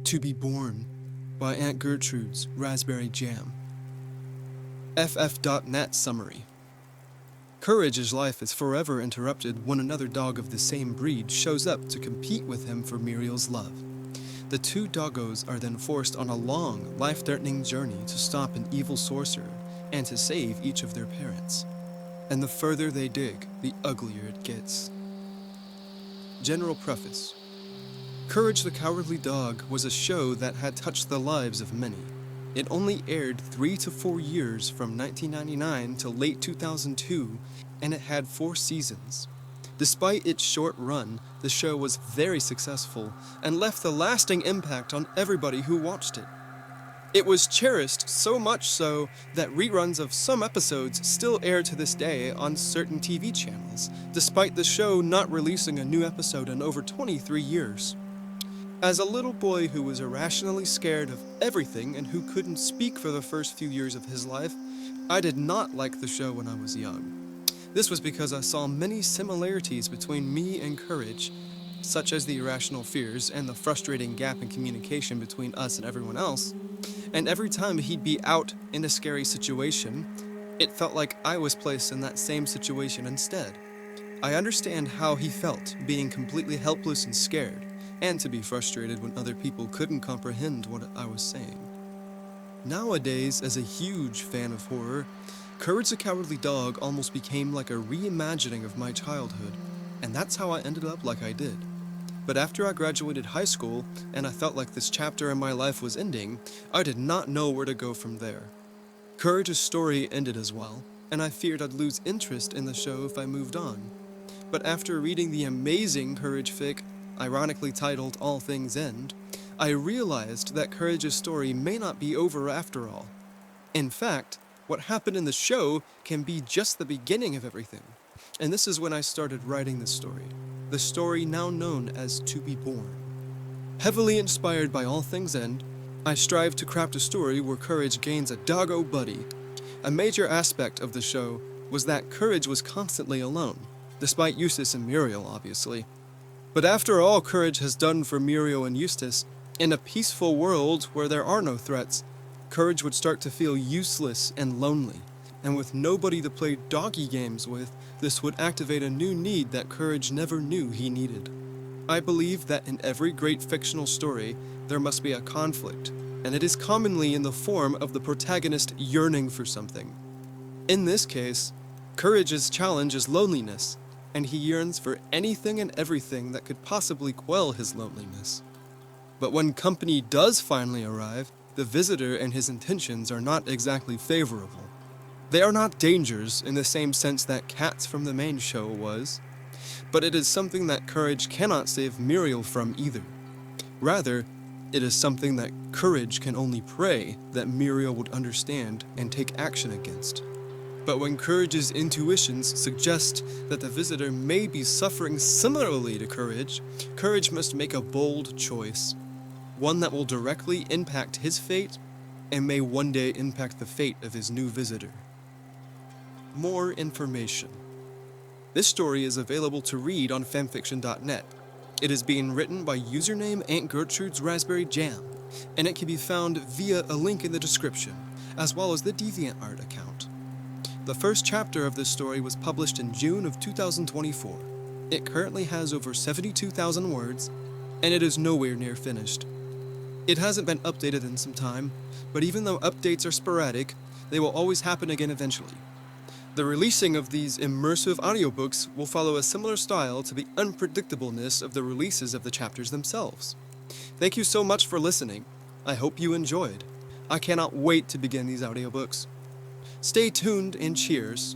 To Be Born by Aunt Gertrude's Raspberry Jam. FF.net summary. Courage's life is forever interrupted when another dog of the same breed shows up to compete with him for Muriel's love. The two doggos are then forced on a long, life-threatening journey to stop an evil sorcerer and to save each of their parents. And the further they dig, the uglier it gets. General Preface. Courage the Cowardly Dog was a show that had touched the lives of many. It only aired 3 to 4 years from 1999 to late 2002, and it had 4 seasons. Despite its short run, the show was very successful and left a lasting impact on everybody who watched it. It was cherished so much so that reruns of some episodes still air to this day on certain TV channels, despite the show not releasing a new episode in over 23 years. As a little boy who was irrationally scared of everything and who couldn't speak for the first few years of his life, I did not like the show when I was young. This was because I saw many similarities between me and Courage, such as the irrational fears and the frustrating gap in communication between us and everyone else. And every time he'd be out in a scary situation, it felt like I was placed in that same situation instead. I understand how he felt, being completely helpless and scared, and to be frustrated when other people couldn't comprehend what I was saying. Nowadays, as a huge fan of horror, Courage the Cowardly Dog almost became like a reimagining of my childhood, and that's how I ended up like I did. But after I graduated high school, and I felt like this chapter in my life was ending, I did not know where to go from there. Courage's story ended as well, and I feared I'd lose interest in the show if I moved on. But after reading the amazing Courage fic, ironically titled All Things End, I realized that Courage's story may not be over after all. In fact, what happened in the show can be just the beginning of everything. And this is when I started writing the story now known as To Be Born. Heavily inspired by All Things End, I strive to craft a story where Courage gains a doggo buddy. A major aspect of the show was that Courage was constantly alone, despite Eustace and Muriel, obviously. But after all Courage has done for Muriel and Eustace, in a peaceful world where there are no threats, Courage would start to feel useless and lonely, and with nobody to play doggy games with, this would activate a new need that Courage never knew he needed. I believe that in every great fictional story, there must be a conflict, and it is commonly in the form of the protagonist yearning for something. In this case, Courage's challenge is loneliness, and he yearns for anything and everything that could possibly quell his loneliness. But when company does finally arrive, the visitor and his intentions are not exactly favorable. They are not dangers in the same sense that Cats from the main show was, but it is something that Courage cannot save Muriel from either. Rather, it is something that Courage can only pray that Muriel would understand and take action against. But when Courage's intuitions suggest that the visitor may be suffering similarly to Courage, Courage must make a bold choice, one that will directly impact his fate and may one day impact the fate of his new visitor. More information. This story is available to read on fanfiction.net. It is being written by username Aunt Gertrude's Raspberry Jam, and it can be found via a link in the description, as well as the DeviantArt account. The first chapter of this story was published in June of 2024. It currently has over 72,000 words, and it is nowhere near finished. It hasn't been updated in some time, but even though updates are sporadic, they will always happen again eventually. The releasing of these immersive audiobooks will follow a similar style to the unpredictableness of the releases of the chapters themselves. Thank you so much for listening. I hope you enjoyed. I cannot wait to begin these audiobooks. Stay tuned and cheers.